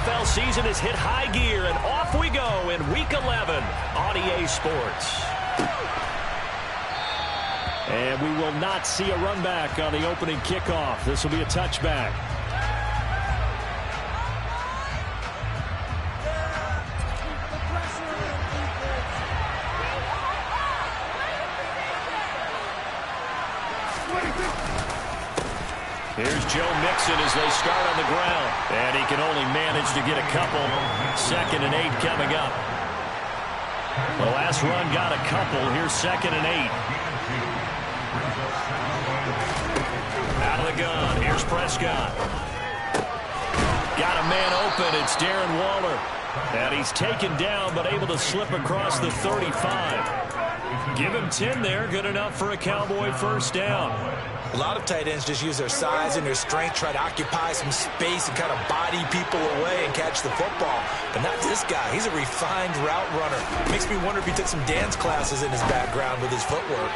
NFL season has hit high gear, and off we go in Week 11 on EA Sports. And we will not see a run back on the opening kickoff. This will be a touchback. Here's Joe Mixon as they start on the ground. And he can only manage to get a couple. 2nd and 8 coming up. The last run got a couple. Here's 2nd and 8. Out of the gun. Here's Prescott. Got a man open. It's Darren Waller. And he's taken down but able to slip across the 35. Give him 10 there. Good enough for a Cowboy first down. A lot of tight ends just use their size and their strength, try to occupy some space and kind of body people away and catch the football. But not this guy. He's a refined route runner. Makes me wonder if he took some dance classes in his background with his footwork.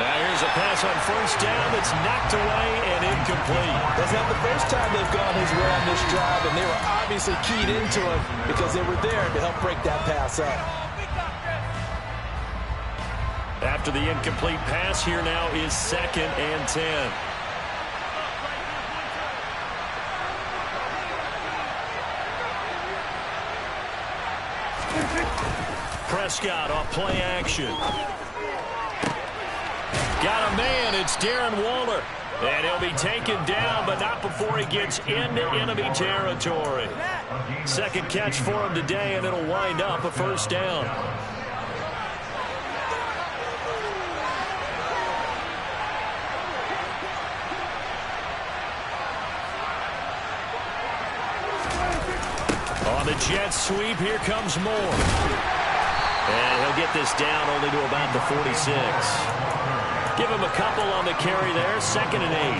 Now here's a pass on first down that's knocked away and incomplete. That's not the first time they've gone his way on this drive, and they were obviously keyed into him because they were there to help break that pass up. After the incomplete pass, here now is 2nd and 10. Prescott off play action. Got a man. It's Darren Waller. And he'll be taken down, but not before he gets into enemy territory. 2nd catch for him today, and it'll wind up a first down. On the jet sweep, here comes Moore. And he'll get this down only to about the 46. Give him a couple on the carry there. 2nd and 8.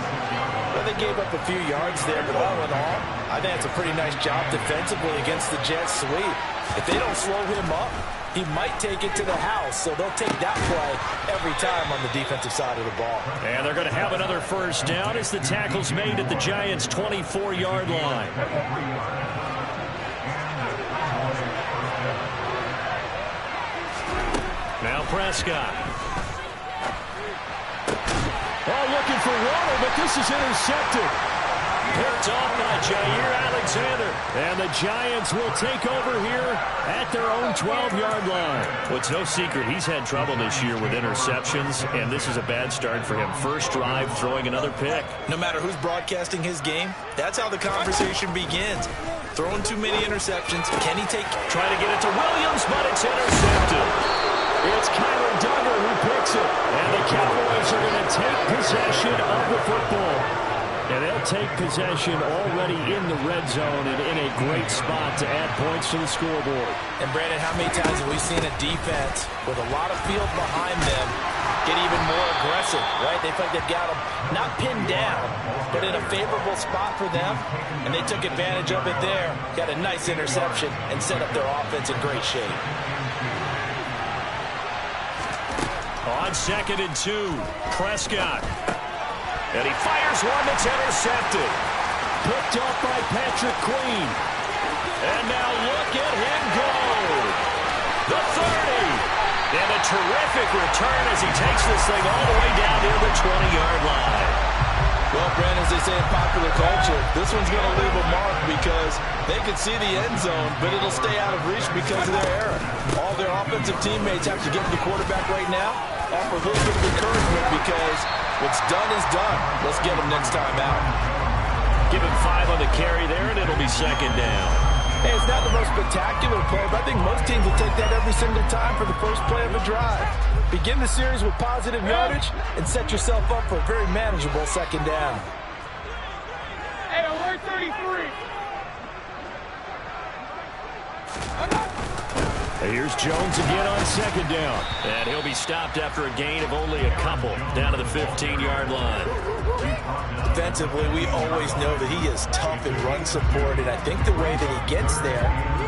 Well, they gave up a few yards there, but all in all, I think it's a pretty nice job defensively against the jet sweep. If they don't slow him up, he might take it to the house, so they'll take that play every time on the defensive side of the ball. And they're going to have another first down as the tackle's made at the Giants' 24-yard line. Now Prescott. Oh, looking for Waller, but this is intercepted. Picked off by Jair Alexander. And the Giants will take over here at their own 12-yard line. Well, it's no secret he's had trouble this year with interceptions, and this is a bad start for him. First drive, throwing another pick. No matter who's broadcasting his game, that's how the conversation begins. Throwing too many interceptions. Can he take... Try to get it to Williams, but it's intercepted. It's Kyler Duggar who picks it. And the Cowboys are going to take possession of the football. And they'll take possession already in the red zone and in a great spot to add points to the scoreboard. And, Brandon, how many times have we seen a defense with a lot of field behind them get even more aggressive, right? They feel like they've got them not pinned down, but in a favorable spot for them, and they took advantage of it there, got a nice interception, and set up their offense in great shape. On 2nd and 2, Prescott. And he fires one that's intercepted. Picked off by Patrick Queen. And now look at him go. The 30. And a terrific return as he takes this thing all the way down near the 20-yard line. Well, Brandon, as they say in popular culture, this one's going to leave a mark because they can see the end zone, but it'll stay out of reach because of their error. All their offensive teammates have to give the quarterback right now, offer a little bit of encouragement because what's done is done. Let's get them next time out. Give him 5 on the carry there, and it'll be 2nd down. Hey, it's not the most spectacular play, but I think most teams will take that every single time for the first play of a drive. Begin the series with positive yardage and set yourself up for a very manageable 2nd down. Hey, alert 33. Here's Jones again on 2nd down. And he'll be stopped after a gain of only a couple down to the 15-yard line. Defensively, we always know that he is tough in run support, and I think the way that he gets there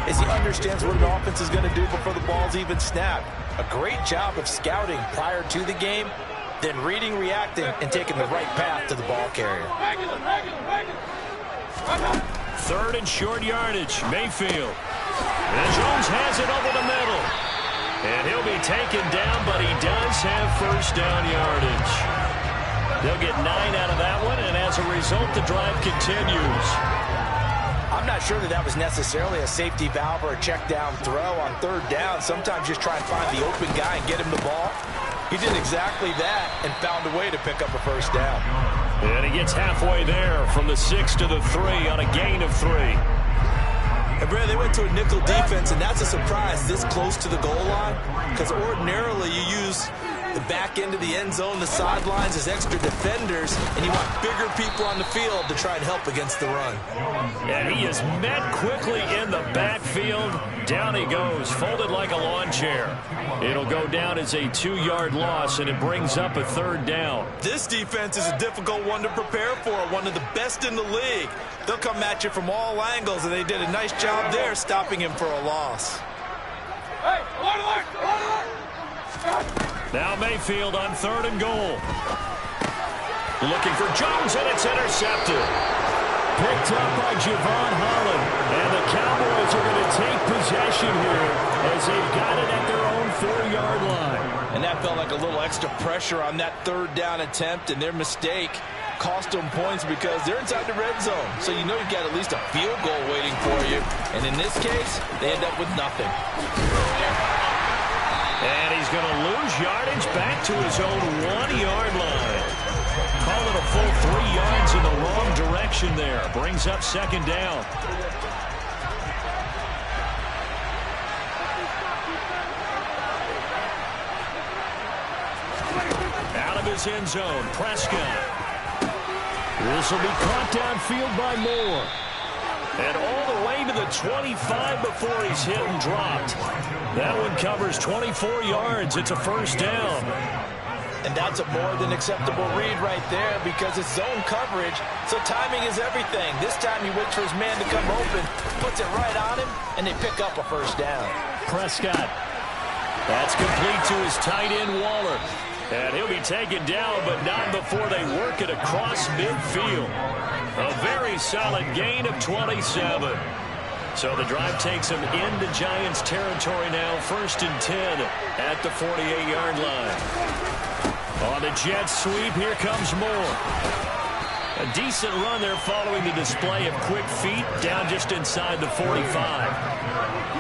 is he understands what an offense is going to do before the ball's even snapped. A great job of scouting prior to the game, then reading, reacting, and taking the right path to the ball carrier. 3rd 3rd and short yardage. Mayfield. And Jones has it over the middle. And he'll be taken down, but he does have first down yardage. They'll get 9 out of that one, and as a result, the drive continues. I'm not sure that was necessarily a safety valve or a check down throw on 3rd down. Sometimes just try and find the open guy and get him the ball. He did exactly that and found a way to pick up a first down. And he gets halfway there from the 6 to the 3 on a gain of 3. And Brad, they went to a nickel defense, and that's a surprise this close to the goal line, because ordinarily you use the back end of the end zone, the sidelines as extra defenders, and you want bigger people on the field to try and help against the run. And he is met quickly in the backfield. Down he goes, folded like a lawn chair. It'll go down as a 2-yard loss, and it brings up a 3rd down. This defense is a difficult one to prepare for, one of the best in the league. They'll come at you from all angles, and they did a nice job there stopping him for a loss. Hey, alert! Now Mayfield on 3rd and goal. Looking for Jones, and it's intercepted. Picked up by Javon Holland. And the Cowboys are going to take possession here as they've got it at their own 4-yard line. And that felt like a little extra pressure on that 3rd down attempt, and their mistake cost them points because they're inside the red zone. So you know you've got at least a field goal waiting for you. And in this case, they end up with nothing. And he's going to lose yardage back to his own 1-yard line. Call it a full 3 yards in the wrong direction there. Brings up 2nd down. Out of his end zone, Prescott. This will be caught downfield by Moore. And all the way to the 25 before he's hit and dropped. That one covers 24 yards. It's a first down. And that's a more than acceptable read right there because it's zone coverage, so timing is everything. This time he waits for his man to come open, puts it right on him, and they pick up a first down. Prescott. That's complete to his tight end, Waller. And he'll be taken down, but not before they work it across midfield. A very solid gain of 27. So the drive takes them into Giants territory now. 1st and 10 at the 48-yard line. On the jet sweep, here comes Moore. A decent run there following the display of quick feet down just inside the 45.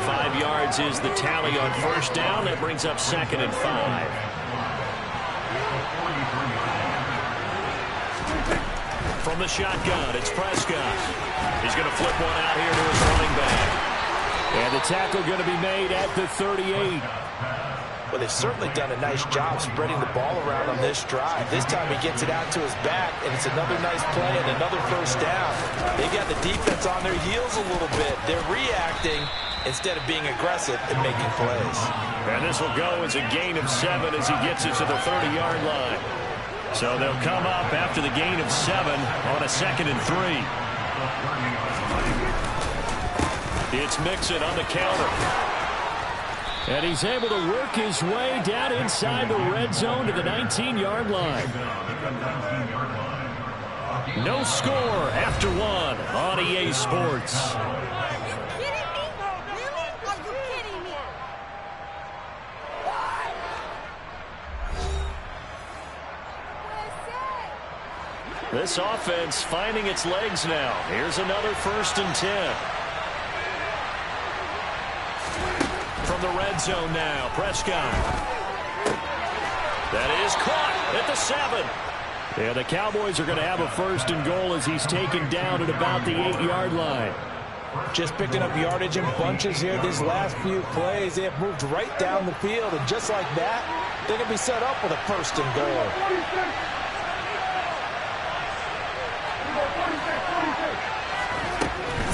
5 yards is the tally on first down. That brings up 2nd and 5. From the shotgun, it's Prescott. He's going to flip one out here to his running back. And the tackle going to be made at the 38. Well, they've certainly done a nice job spreading the ball around on this drive. This time he gets it out to his back, and it's another nice play and another first down. They got the defense on their heels a little bit. They're reacting instead of being aggressive and making plays. And this will go as a gain of 7 as he gets it to the 30-yard line. So they'll come up after the gain of 7 on a 2nd and 3. It's Mixon on the counter. And he's able to work his way down inside the red zone to the 19-yard line. No score after 1 on EA Sports. This offense finding its legs now. Here's another 1st and 10. From the red zone now, Prescott. That is caught at the 7. Yeah, the Cowboys are going to have a 1st and goal as he's taken down at about the 8-yard line. Just picking up yardage in bunches here these last few plays. They have moved right down the field, and just like that, they can be set up with a 1st and goal.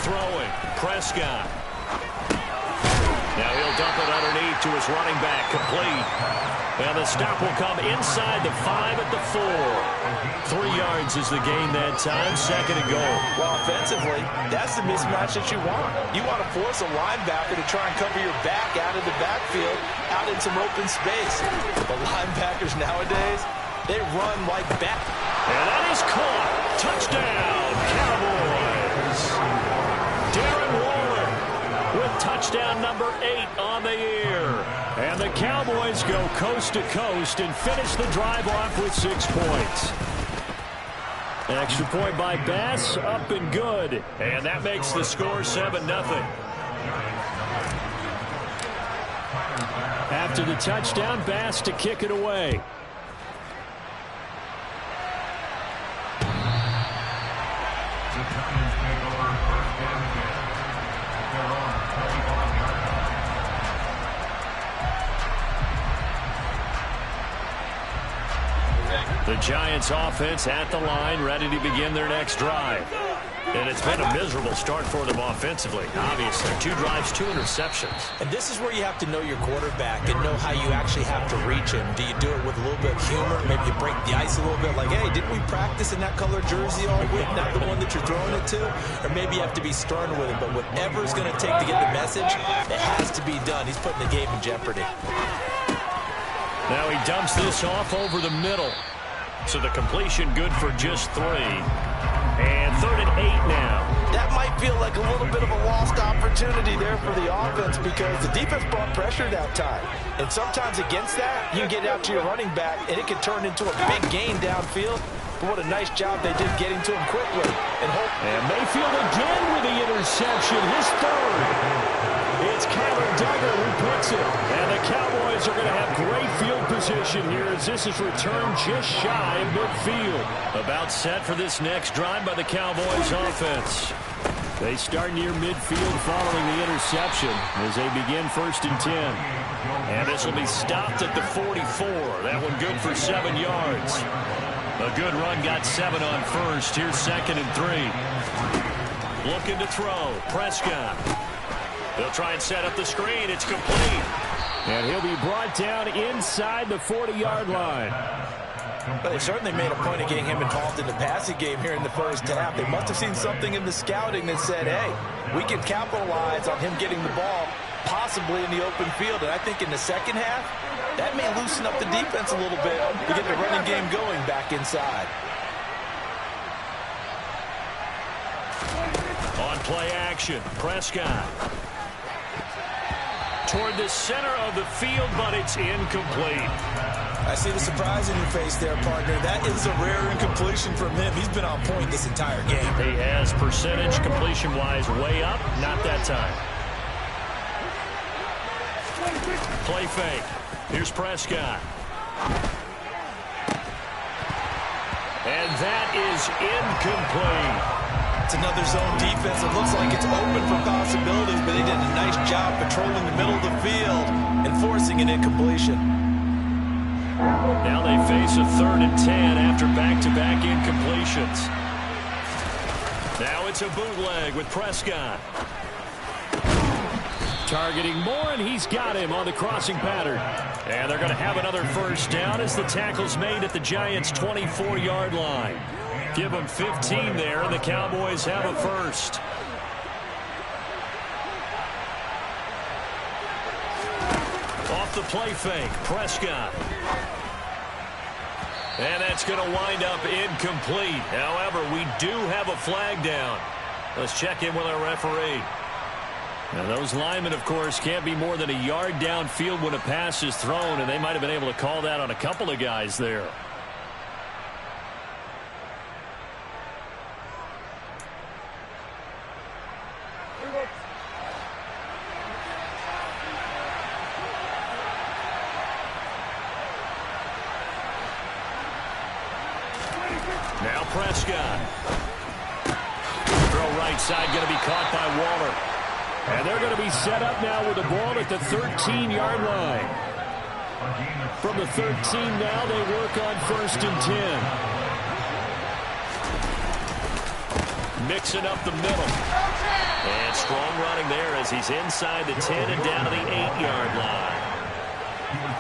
Throwing, Prescott. Now he'll dump it underneath to his running back, complete. And the stop will come inside the 5 at the 4. 3 yards is the gain that time, 2nd and goal. Well, offensively, that's the mismatch that you want. You want to force a linebacker to try and cover your back out of the backfield, out in some open space. The linebackers nowadays, they run like bat. And that is caught. Touchdown, Cowboys. number 8 on the year. And the Cowboys go coast to coast and finish the drive off with 6 points. Extra point by Bass, up and good. And that makes the score 7-0. After the touchdown, Bass to kick it away. The Giants offense at the line, ready to begin their next drive. And it's been a miserable start for them offensively. Obviously, 2 drives, 2 interceptions. And this is where you have to know your quarterback and know how you actually have to reach him. Do you do it with a little bit of humor? Maybe you break the ice a little bit like, hey, didn't we practice in that color jersey all week, not the one that you're throwing it to? Or maybe you have to be stern with him. But whatever it's going to take to get the message, it has to be done. He's putting the game in jeopardy. Now he dumps this off over the middle. So the completion good for just 3. And 3rd and 8 now. That might feel like a little bit of a lost opportunity there for the offense because the defense brought pressure that time. And sometimes against that, you can get out to your running back, and it can turn into a big gain downfield. But what a nice job they did getting to him quickly. And Mayfield again with the interception, his 3rd. It's Kyler Duggar who picks it. And the Cowboys are going to have great field position here as this is returned just shy of midfield. About set for this next drive by the Cowboys offense. They start near midfield following the interception as they begin 1st and 10. And this will be stopped at the 44. That one good for 7 yards. A good run got 7 on 1st. Here's 2nd and 3. Looking to throw. Prescott. They'll try and set up the screen. It's complete. And he'll be brought down inside the 40-yard line. But they certainly made a point of getting him involved in the passing game here in the first half. They must have seen something in the scouting that said, hey, we can capitalize on him getting the ball possibly in the open field. And I think in the second half, that may loosen up the defense a little bit to get the running game going back inside. On play action, Prescott. Toward the center of the field, but it's incomplete. I see the surprise in your face there, partner. That is a rare incompletion from him. He's been on point this entire game. He has percentage completion-wise way up. Not that time. Play fake. Here's Prescott. And that is incomplete. It's another zone defense. It looks like it's open for possibilities, but they did a nice job patrolling the middle of the field and forcing an incompletion. Now they face a 3rd and 10 after back-to-back incompletions. Now it's a bootleg with Prescott. Targeting Moore, and he's got him on the crossing pattern. And they're going to have another 1st down as the tackle's made at the Giants' 24-yard line. Give them 15 there, and the Cowboys have a 1st. Off the play fake, Prescott. And that's going to wind up incomplete. However, we do have a flag down. Let's check in with our referee. Now, those linemen, of course, can't be more than a yard downfield when a pass is thrown, and they might have been able to call that on a couple of guys there. Now Prescott. Throw right side, going to be caught by Waller. And they're going to be set up now with the ball at the 13-yard line. From the 13 now, they work on 1st and 10. Mixing up the middle. And strong running there as he's inside the 10 and down to the 8-yard line.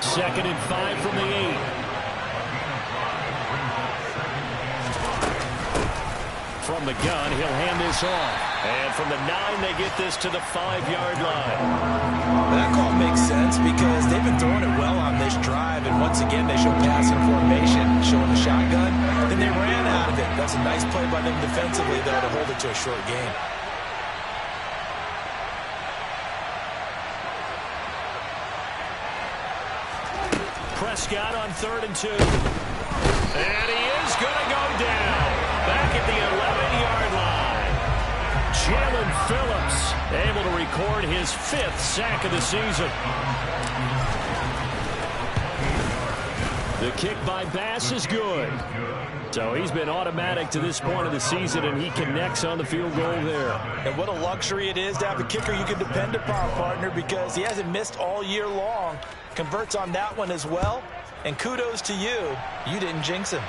2nd and 5 from the 8. From the gun, he'll hand this off. And from the 9, they get this to the 5-yard line. That call makes sense because they've been throwing it well on this drive. And once again, they show passing formation, showing the shotgun. Then they ran out of it. That's a nice play by them defensively, though, to hold it to a short game. Prescott on 3rd and 2. And he is going to go down. Back at the 11-yard line. Jalen Phillips able to record his 5th sack of the season. The kick by Bass is good. So he's been automatic to this point of the season, and he connects on the field goal there. And what a luxury it is to have a kicker you can depend upon, partner, because he hasn't missed all year long. Converts on that one as well. And kudos to you. You didn't jinx him.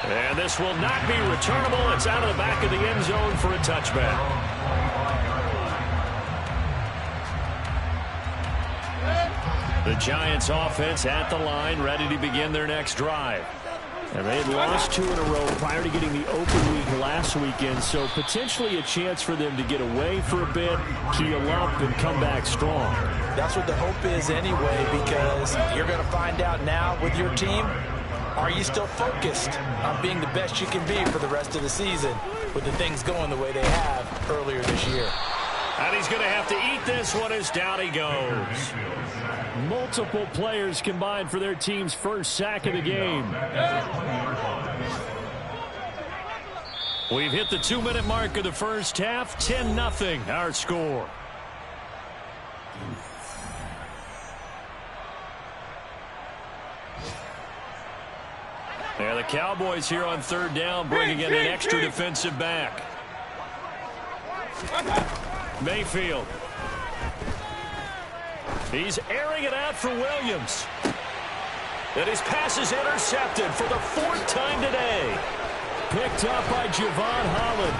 And this will not be returnable. It's out of the back of the end zone for a touchback. The Giants offense at the line, ready to begin their next drive. And they had lost 2 in a row prior to getting the open week last weekend, so potentially a chance for them to get away for a bit, keel up, and come back strong. That's what the hope is anyway, because you're going to find out now with your team, are you still focused on being the best you can be for the rest of the season with the things going the way they have earlier this year? And he's going to have to eat this one as down he goes. Multiple players combined for their team's first sack of the game. We've hit the 2-minute mark of the first half. 10-0 our score. And the Cowboys here on 3rd down, bringing in an extra defensive back. Mayfield. He's airing it out for Williams. And his pass is intercepted for the 4th time today. Picked up by Javon Holland.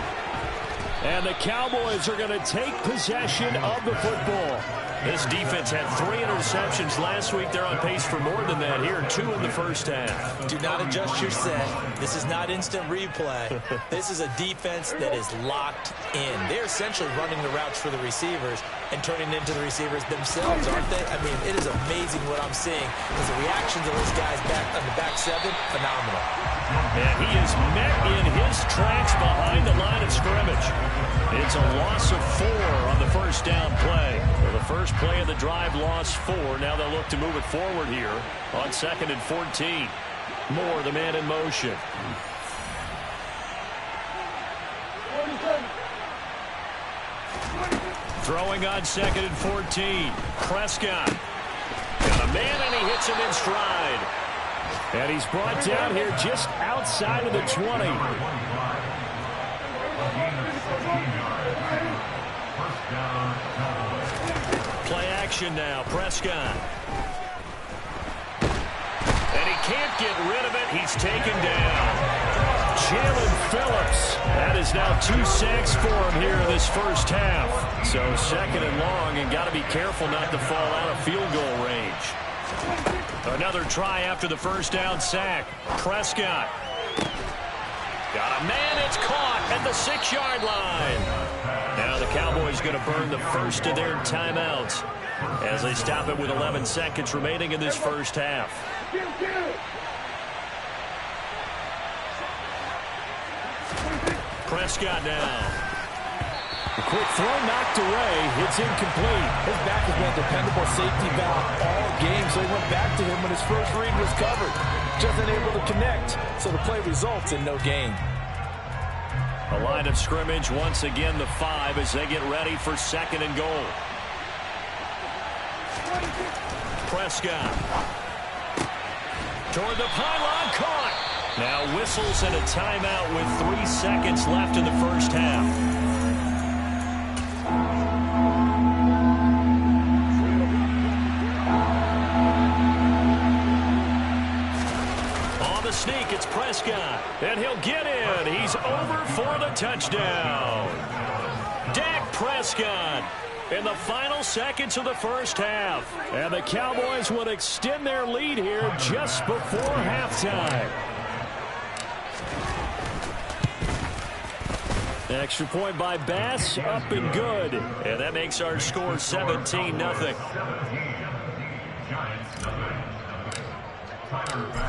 And the Cowboys are going to take possession of the football. This defense had 3 interceptions last week. They're on pace for more than that here. 2 in the first half. Do not adjust your set. This is not instant replay. This is a defense that is locked in. They're essentially running the routes for the receivers and turning into the receivers themselves, aren't they? I mean, it is amazing what I'm seeing. Because the reactions of those guys back on the back 7, phenomenal. And he is met in his tracks behind the line of scrimmage. It's a loss of 4 on the first down play. So the first play of the drive lost 4. Now they'll look to move it forward here on 2nd and 14. Moore, the man in motion. Throwing on 2nd and 14. Prescott. Got a man, and he hits him in stride. And he's brought down here just outside of the 20. Play action now. Prescott. And he can't get rid of it. He's taken down. Jalen Phillips. That is now 2 sacks for him here in this first half. So 2nd and long, and got to be careful not to fall out of field goal range. Another try after the first down sack. Prescott. Got a man. It's caught at the 6-yard line. Now the Cowboys going to burn the first of their timeouts as they stop it with 11 seconds remaining in this first half. Prescott now. The quick throw knocked away. It's incomplete. His back has been a dependable safety valve all game, so he went back to him when his first read was covered. Just unable to connect, so the play results in no gain. A line of scrimmage once again the 5 as they get ready for 2nd and goal. Prescott. Toward the pylon, caught. Now whistles and a timeout with 3 seconds left in the first half. On the sneak, it's Prescott. And he'll get in. He's over for the touchdown. Dak Prescott in the final seconds of the first half. And the Cowboys would extend their lead here just before halftime. Extra point by Bass, up and good. And that makes our score 17-0.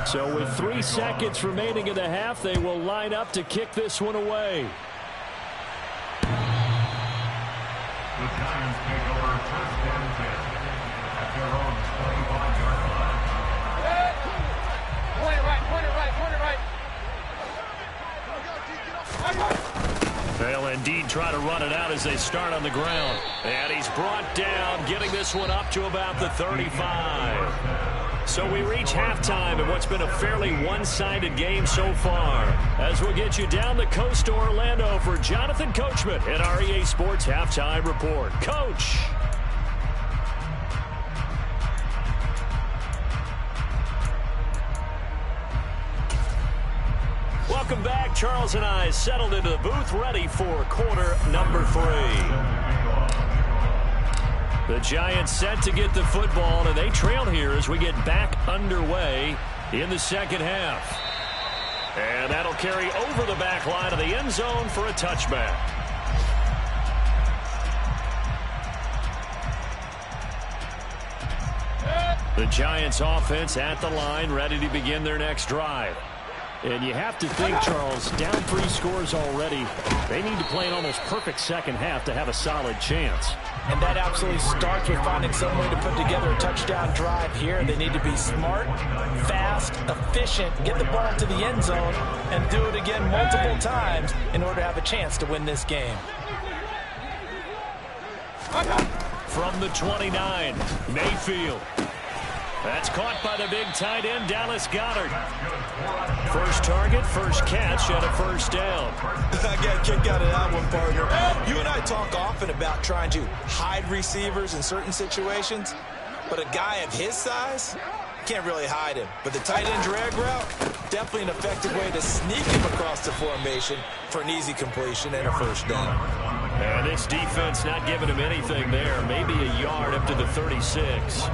So with 3 seconds remaining in the half, they will line up to kick this one away. The Giants take over first and 10 at their own 25-yard line. They'll indeed try to run it out as they start on the ground. And he's brought down, getting this one up to about the 35. So we reach halftime in what's been a fairly one-sided game so far. As we'll get you down the coast to Orlando for Jonathan Coachman at our EA Sports Halftime Report. Coach! Welcome back. Charles and I settled into the booth, ready for quarter number 3. The Giants set to get the football, and they trail here as we get back underway in the second half. And that'll carry over the back line of the end zone for a touchback. The Giants offense at the line, ready to begin their next drive. And you have to think, Charles, down 3 scores already. They need to play an almost perfect second half to have a solid chance. And that absolutely starts with finding some way to put together a touchdown drive here. They need to be smart, fast, efficient, get the ball to the end zone, and do it again multiple times in order to have a chance to win this game. From the 29, Mayfield. That's caught by the big tight end, Dallas Goedert. First target, first catch, and a first down. I got a kick out of that one, partner. You and I talk often about trying to hide receivers in certain situations, but a guy of his size can't really hide him. But the tight end drag route, definitely an effective way to sneak him across the formation for an easy completion and a first down. And this defense not giving him anything there, maybe a yard up to the 36.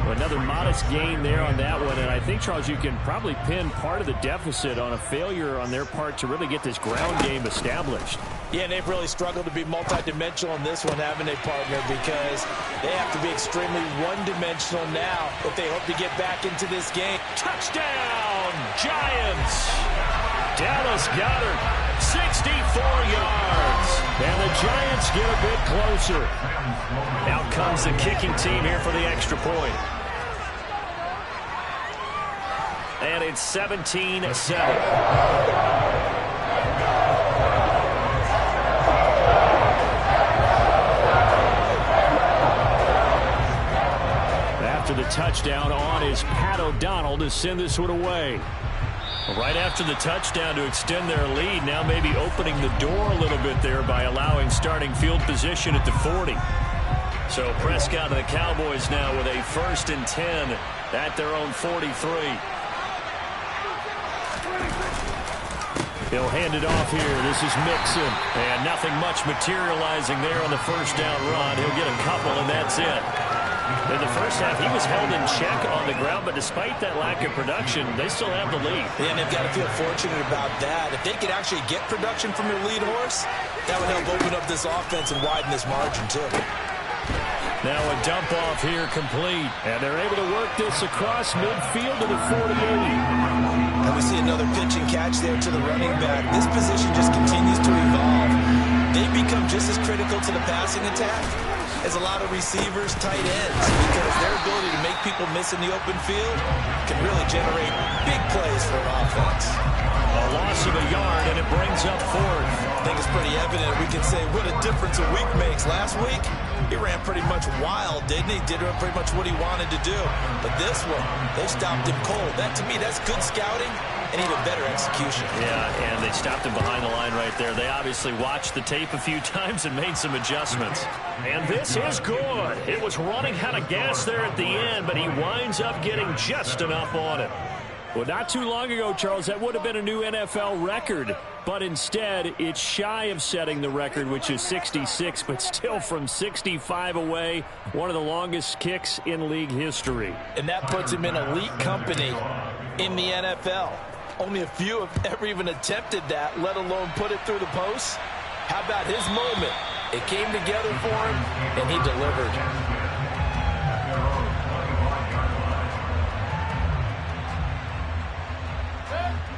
Another modest gain there on that one, and I think, Charles, you can probably pin part of the deficit on a failure on their part to really get this ground game established. Yeah, and they've really struggled to be multidimensional in this one, haven't they, partner? Because they have to be extremely one-dimensional now if they hope to get back into this game. Touchdown, Giants! Dallas Goedert, 64 yards. And the Giants get a bit closer. Out comes the kicking team here for the extra point. And it's 17-7. After the touchdown, on is Pat O'Donnell to send this one away. Right after the touchdown to extend their lead, now maybe opening the door a little bit there by allowing starting field position at the 40. So Prescott and the Cowboys now with a 1st and 10 at their own 43. He'll hand it off here. This is Mixon. And nothing much materializing there on the first down run. He'll get a couple, and that's it. In the first half, he was held in check on the ground, but despite that lack of production, they still have the lead. Yeah, and they've got to feel fortunate about that. If they could actually get production from their lead horse, that would help open up this offense and widen this margin, too. Now a dump off here complete, and they're able to work this across midfield to the 48. And we see another pitch and catch there to the running back. This position just continues to evolve. They become just as critical to the passing attack as a lot of receivers, tight ends, because their ability to make people miss in the open field can really generate big plays for an offense. A loss of a yard, and it brings up 4th. I think it's pretty evident. We can say what a difference a week makes. Last week, he ran pretty much wild, didn't he? Did pretty much what he wanted to do. But this one, they stopped him cold. That, to me, that's good scouting and even better execution. Yeah, and they stopped him behind the line right there. They obviously watched the tape a few times and made some adjustments. And this is good. It was running out of gas there at the end, but he winds up getting just enough on it. Well, not too long ago, Charles, that would have been a new NFL record. But instead, it's shy of setting the record, which is 66, but still from 65 away, one of the longest kicks in league history. And that puts him in elite company in the NFL. Only a few have ever even attempted that, let alone put it through the post. How about his moment? It came together for him, and he delivered.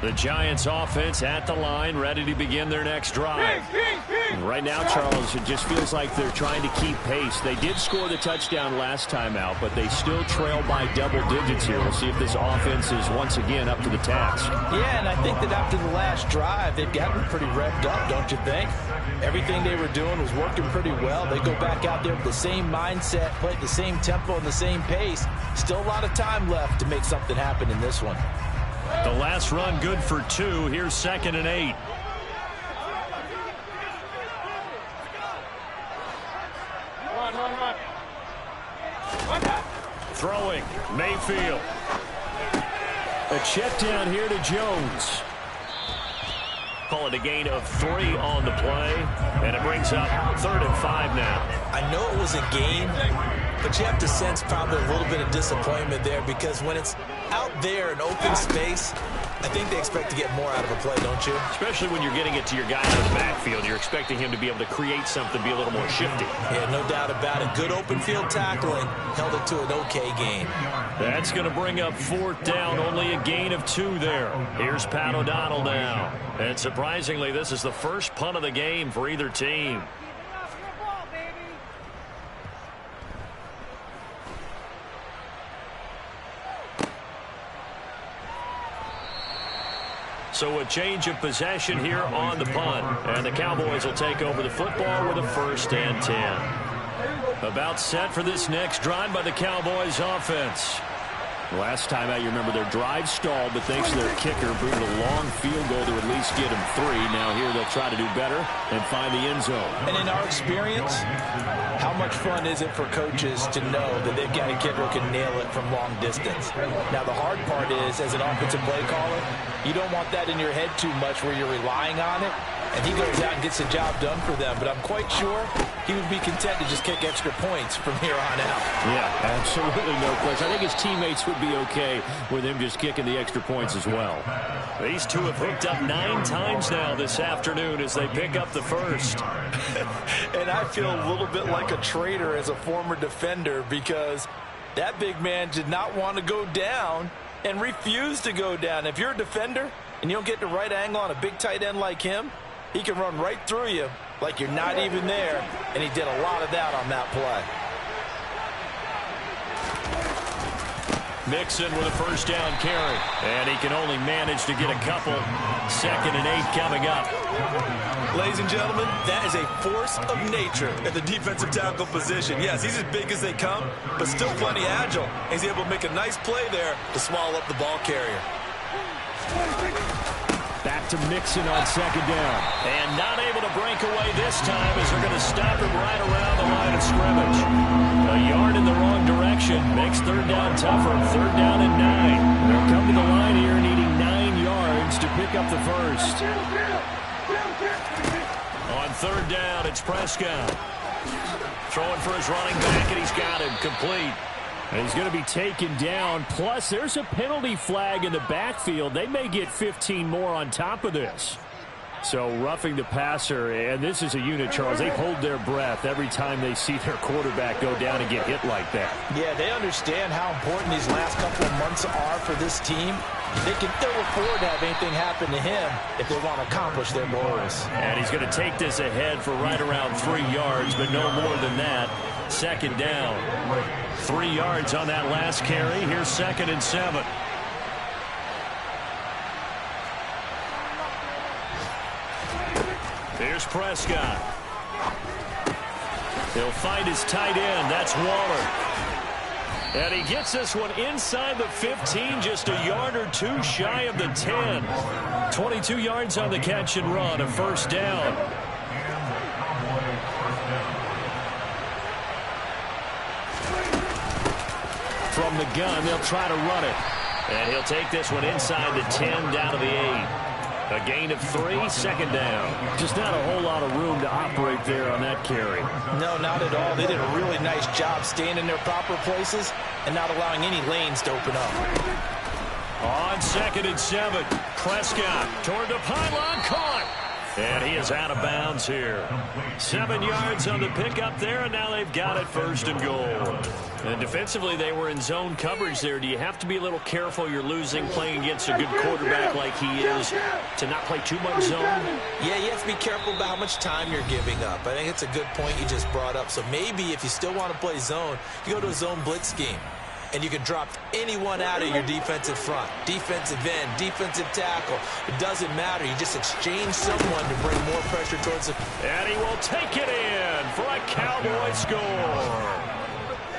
The Giants offense at the line, ready to begin their next drive. Right now, Charles, it just feels like they're trying to keep pace. They did score the touchdown last time out, but they still trail by double digits here. We'll see if this offense is once again up to the task. Yeah, and I think that after the last drive, they've gotten pretty revved up, don't you think? Everything they were doing was working pretty well. They go back out there with the same mindset, play at the same tempo and the same pace. Still a lot of time left to make something happen in this one. The last run good for 2. Here's 2nd and 8. Throwing, Mayfield. A check down here to Jones. Call it a gain of 3 on the play, and it brings up 3rd and 5 now. I know it was a gain, but you have to sense probably a little bit of disappointment there, because when it's out there in open space, I think they expect to get more out of a play, don't you? Especially when you're getting it to your guy in the backfield. You're expecting him to be able to create something, be a little more shifty. Yeah, no doubt about it. Good open field tackling. Held it to an okay gain. That's going to bring up 4th down. Only a gain of 2 there. Here's Pat O'Donnell now. And surprisingly, this is the first punt of the game for either team. So a change of possession here on the punt. And the Cowboys will take over the football with a 1st and 10. About set for this next drive by the Cowboys offense. Last time out, you remember their drive stalled, but thanks to their kicker, booted a long field goal to at least get them 3. Now here they'll try to do better and find the end zone. And in our experience, how much fun is it for coaches to know that they've got a kicker who can nail it from long distance? Now, the hard part is, as an offensive play caller, you don't want that in your head too much where you're relying on it. And he goes out and gets the job done for them. But I'm quite sure he would be content to just kick extra points from here on out. Yeah, absolutely no question. I think his teammates would be okay with him just kicking the extra points as well. These two have hooked up 9 times now this afternoon as they pick up the 1st. And I feel a little bit like a traitor as a former defender, because that big man did not want to go down and refused to go down. If you're a defender and you don't get the right angle on a big tight end like him, he can run right through you like you're not even there, and he did a lot of that on that play. Mixon with a 1st down carry, and he can only manage to get a couple. 2nd and 8 coming up. Ladies and gentlemen, that is a force of nature at the defensive tackle position. Yes, he's as big as they come, but still plenty agile. He's able to make a nice play there to swallow up the ball carrier. Back to Mixon on 2nd down. And not able to break away this time as they're going to stop him right around the line of scrimmage. A yard in the wrong direction makes 3rd down tougher. 3rd down and 9. They'll come to the line here needing 9 yards to pick up the 1st. On 3rd down, it's Prescott. Throwing for his running back, and he's got him complete. And he's going to be taken down. Plus, there's a penalty flag in the backfield. They may get 15 more on top of this. So roughing the passer, and this is a unit, Charles. They hold their breath every time they see their quarterback go down and get hit like that. Yeah, they understand how important these last couple of months are for this team. They can ill afford to have anything happen to him if they want to accomplish their goals. And he's going to take this ahead for right around 3 yards, but no more than that. 2nd down. 3 yards on that last carry. Here's 2nd and 7. Here's Prescott. He'll find his tight end. That's Waller. And he gets this one inside the 15, just a yard or 2 shy of the 10. 22 yards on the catch and run, a 1st down. From the gun, they'll try to run it. And he'll take this one inside the 10, down to the 8. A gain of 3, 2nd down. Just not a whole lot of room to operate there on that carry. No, not at all. They did a really nice job staying in their proper places and not allowing any lanes to open up. On 2nd and 7, Prescott toward the pylon, caught. And he is out of bounds here. 7 yards on the pickup there, and now they've got it 1st and goal. And defensively, they were in zone coverage there. Do you have to be a little careful you're losing playing against a good quarterback like he is to not play too much zone? Yeah, you have to be careful about how much time you're giving up. I think it's a good point you just brought up. So maybe if you still want to play zone, you go to a zone blitz scheme. And you can drop anyone out of your defensive front. Defensive end, defensive tackle. It doesn't matter. You just exchange someone to bring more pressure towards the... And he will take it in for a Cowboy score.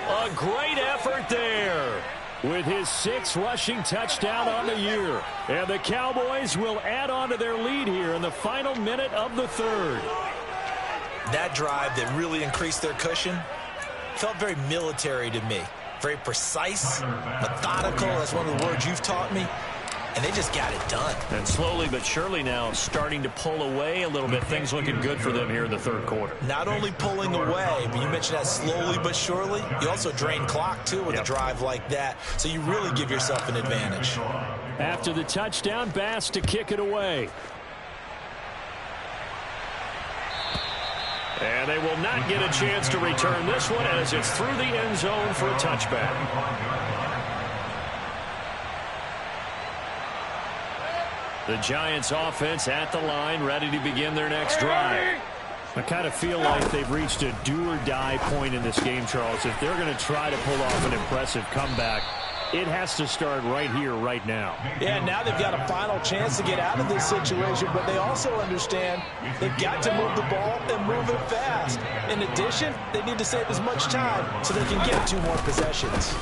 A great effort there with his 6th rushing touchdown on the year. And the Cowboys will add on to their lead here in the final minute of the 3rd. That drive that really increased their cushion felt very military to me. Very precise, methodical. That's one of the words you've taught me. And they just got it done. And slowly but surely now starting to pull away a little bit. Things looking good for them here in the 3rd quarter. Not only pulling away, but you mentioned that slowly but surely. You also drain clock, too, with a drive like that. So you really give yourself an advantage. After the touchdown, Bass to kick it away. And they will not get a chance to return this one as it's through the end zone for a touchback. The Giants offense at the line, ready to begin their next drive. I kind of feel like they've reached a do-or-die point in this game, Charles. If they're going to try to pull off an impressive comeback, it has to start right here, right now. Yeah, now they've got a final chance to get out of this situation, but they also understand they've got to move the ball and move it fast. In addition, they need to save as much time so they can get 2 more possessions.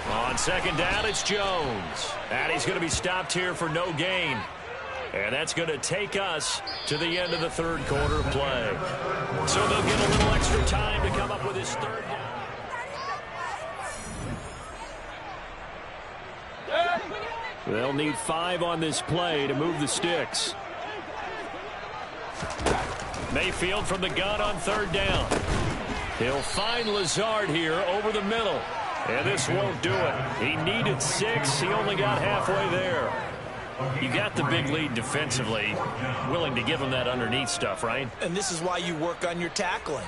On 2nd down, it's Jones. And he's going to be stopped here for no gain. And that's going to take us to the end of the 3rd quarter of play. So they'll get a little extra time to come up with his 3rd down. They'll need 5 on this play to move the sticks. Mayfield from the gun on 3rd down. He'll find Lazard here over the middle. And this won't do it. He needed 6. He only got halfway there. You got the big lead defensively. Willing to give him that underneath stuff, right? And this is why you work on your tackling.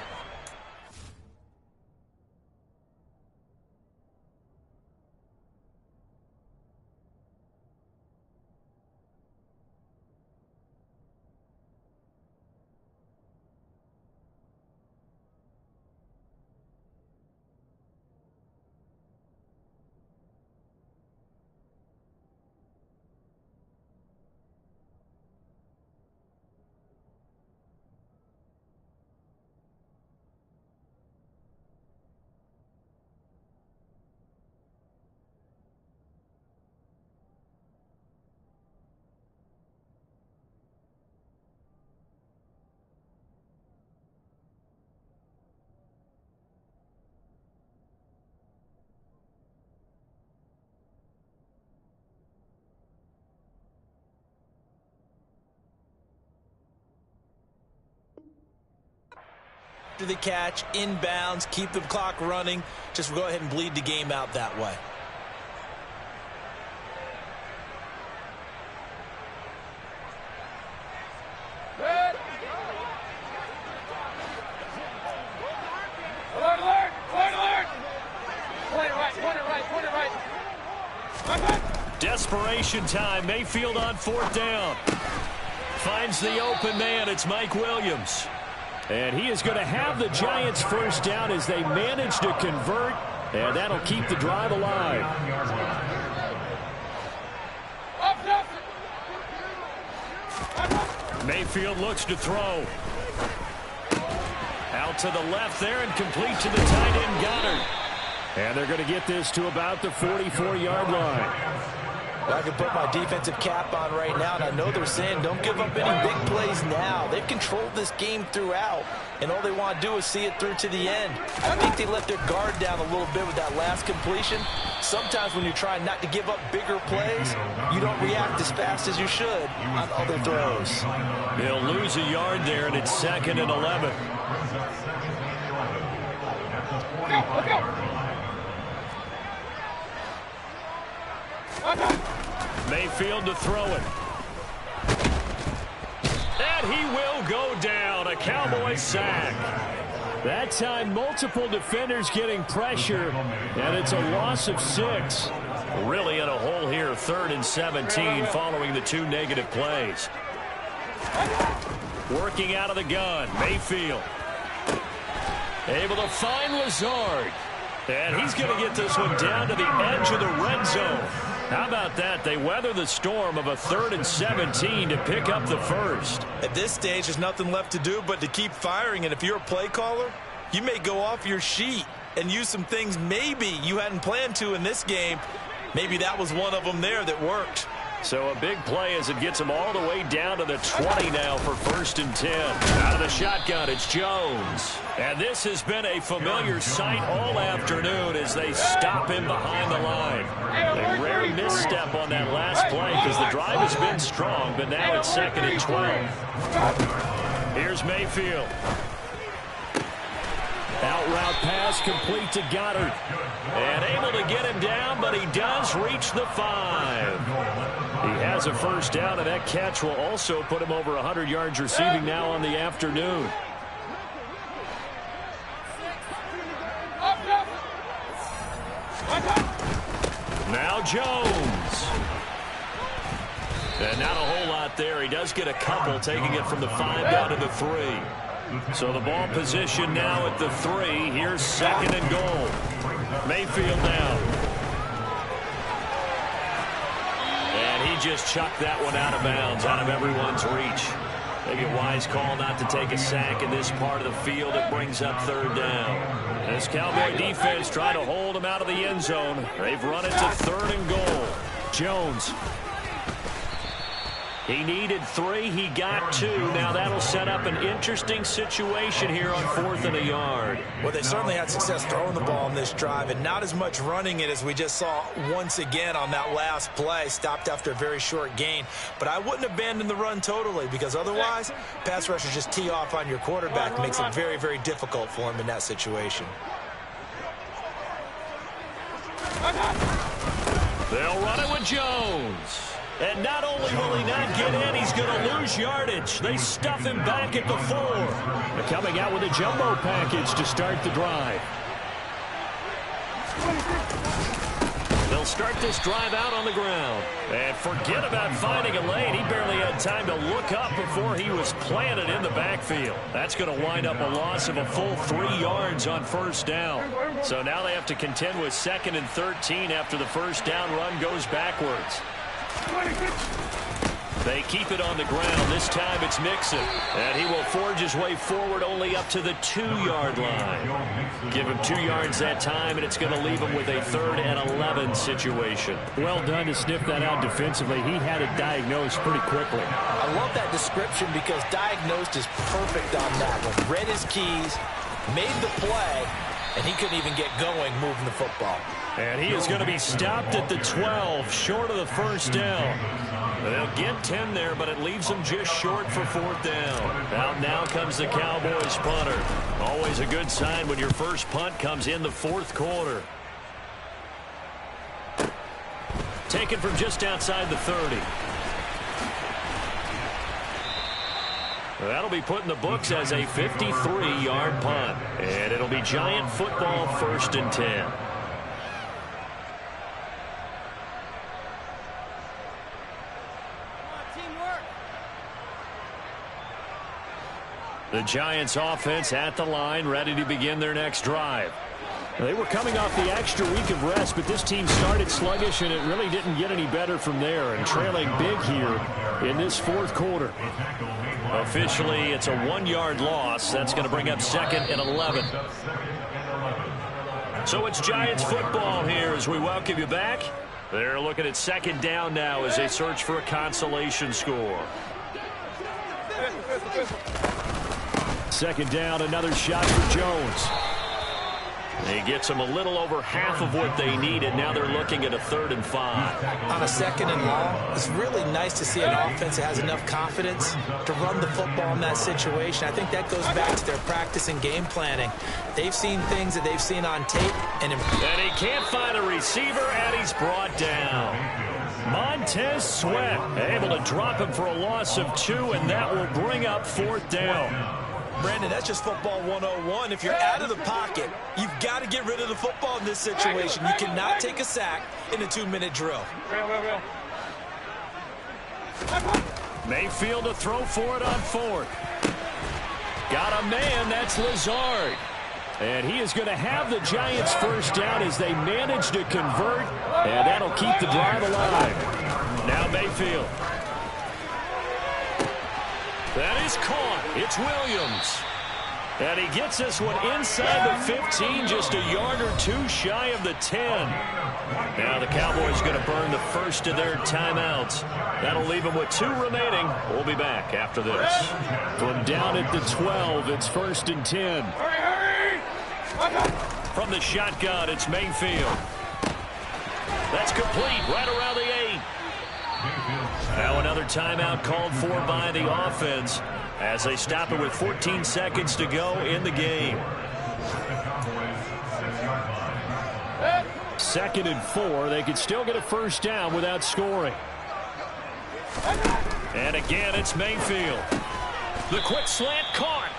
The catch, inbounds, keep the clock running. Just go ahead and bleed the game out that way. Alert, alert, alert, alert. Point it right. Desperation time. Mayfield on 4th down. Finds the open man. It's Mike Williams. And he is going to have the Giants 1st down as they manage to convert. And that'll keep the drive alive. Mayfield looks to throw. Out to the left there and complete to the tight end Goddard. And they're going to get this to about the 44-yard line. I can put my defensive cap on right now, and I know they're saying don't give up any big plays now. They've controlled this game throughout, and all they want to do is see it through to the end. I think they let their guard down a little bit with that last completion. Sometimes when you're trying not to give up bigger plays, you don't react as fast as you should on other throws. They'll lose a yard there, and it's 2nd and 11. Let's go. Mayfield to throw it. And he will go down. A Cowboy sack. That time, multiple defenders getting pressure, and it's a loss of 6. Really in a hole here, 3rd and 17 following the 2 negative plays. Working out of the gun, Mayfield. Able to find Lazard. And he's going to get this one down to the edge of the red zone. How about that? They weather the storm of a 3rd and 17 to pick up the first. At this stage, there's nothing left to do but to keep firing. And if you're a play caller, you may go off your sheet and use some things maybe you hadn't planned to in this game. Maybe that was one of them there that worked. So a big play as it gets him all the way down to the 20 now for 1st and 10. Out of the shotgun, it's Jones. And this has been a familiar sight all afternoon as they stop him behind the line. A rare misstep on that last play because the drive has been strong, but now it's 2nd and 12. Here's Mayfield. Out route pass complete to Goddard. And able to get him down, but he does reach the 5. He has a first down, and that catch will also put him over 100 yards receiving now on the afternoon. Now Jones. And not a whole lot there. He does get a couple, taking it from the 5 down to the 3. So the ball position now at the 3. Here's 2nd and goal. Mayfield now. And he just chucked that one out of bounds, out of everyone's reach. Maybe a wise call not to take a sack in this part of the field. It brings up 3rd down. This Cowboy defense trying to hold him out of the end zone. They've run it to 3rd and goal. Jones. He needed 3. He got 2. Now that'll set up an interesting situation here on 4th and a yard. Well, they certainly had success throwing the ball on this drive and not as much running it as we just saw once again on that last play. Stopped after a very short gain. But I wouldn't abandon the run totally because otherwise, pass rushers just tee off on your quarterback. Makes it very, very difficult for him in that situation. They'll run it with Jones. And not only will he not get in, he's going to lose yardage. They stuff him back at the 4. They're coming out with a jumbo package to start the drive. They'll start this drive out on the ground. And forget about finding a lane. He barely had time to look up before he was planted in the backfield. That's going to wind up a loss of a full 3 yards on 1st down. So now they have to contend with 2nd and 13 after the first down run goes backwards. They keep it on the ground. This time it's Mixon. And he will forge his way forward only up to the 2-yard line. Give him 2 yards that time, and it's going to leave him with a 3rd and 11 situation. Well done to sniff that out defensively. He had it diagnosed pretty quickly. I love that description because diagnosed is perfect on that one. Read his keys, made the play, and he couldn't even get going moving the football. And he is going to be stopped at the 12, short of the first down. They'll get 10 there, but it leaves them just short for 4th down. Out now comes the Cowboys punter. Always a good sign when your first punt comes in the 4th quarter. Taken from just outside the 30. That'll be put in the books as a 53-yard punt. And it'll be Giant football, 1st and 10. The Giants offense at the line, ready to begin their next drive. They were coming off the extra week of rest, but this team started sluggish, and it really didn't get any better from there, and trailing big here in this 4th quarter. Officially, it's a 1-yard loss. That's going to bring up 2nd and 11. So it's Giants football here as we welcome you back. They're looking at 2nd down now as they search for a consolation score. 2nd down, another shot for Jones. He gets them a little over half of what they needed. Now they're looking at a 3rd and 5. On a 2nd and long, it's really nice to see an offense that has enough confidence to run the football in that situation. I think that goes back to their practice and game planning. They've seen things that they've seen on tape. And he can't find a receiver, and he's brought down. Montez Sweat able to drop him for a loss of 2, and that will bring up 4th down. Brandon, that's just football 101. If you're out of the pocket, you've got to get rid of the football in this situation. You cannot take a sack in a 2-minute drill. Mayfield to throw for it on 4th. Got a man, that's Lazard. And he is going to have the Giants' first down as they manage to convert, and that'll keep the drive alive. Now Mayfield. That is caught. It's Williams. And he gets this one inside the 15, just a yard or 2 shy of the 10. Now the Cowboys going to burn the first of their timeouts. That'll leave them with 2 remaining. We'll be back after this. From down at the 12, it's 1st and 10. From the shotgun, it's Mayfield. That's complete right around the 8. Now another timeout called for by the offense as they stop it with 14 seconds to go in the game. 2nd and 4. They could still get a first down without scoring. And again, it's Mayfield. The quick slant caught.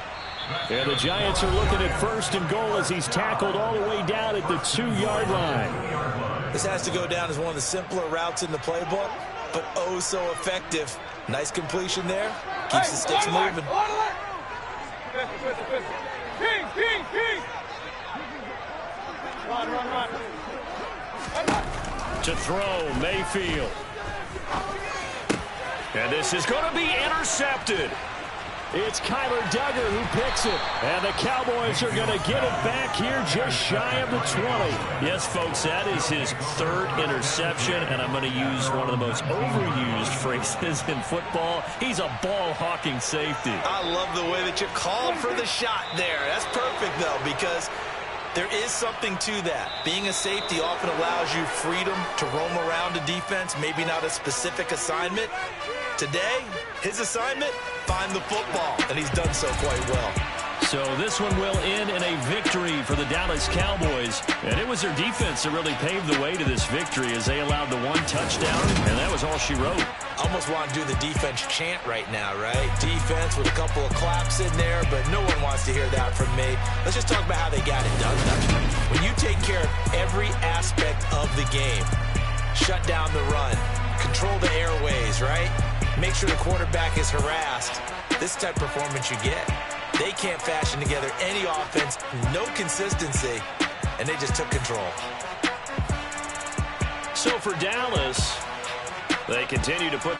And the Giants are looking at 1st and goal as he's tackled all the way down at the 2-yard line. This has to go down as one of the simpler routes in the playbook, but oh so effective. Nice completion there. Keeps the sticks moving. To throw, Mayfield. And this is going to be intercepted. It's Kyler Duggar who picks it. And the Cowboys are going to get it back here just shy of the 20. Yes, folks, that is his 3rd interception. And I'm going to use one of the most overused phrases in football. He's a ball-hawking safety. I love the way that you called for the shot there. That's perfect, though, because there is something to that. Being a safety often allows you freedom to roam around a defense, maybe not a specific assignment. Today, his assignment, find the football, and he's done so quite well. So this one will end in a victory for the Dallas Cowboys. And it was their defense that really paved the way to this victory as they allowed the 1 touchdown, and that was all she wrote. Almost want to do the defense chant right now, right? Defense with a couple of claps in there, but no one wants to hear that from me. Let's just talk about how they got it done. When you take care of every aspect of the game, shut down the run, control the airways, right? Make sure the quarterback is harassed. This type of performance you get. They can't fashion together any offense, no consistency, and they just took control. So for Dallas, they continue to put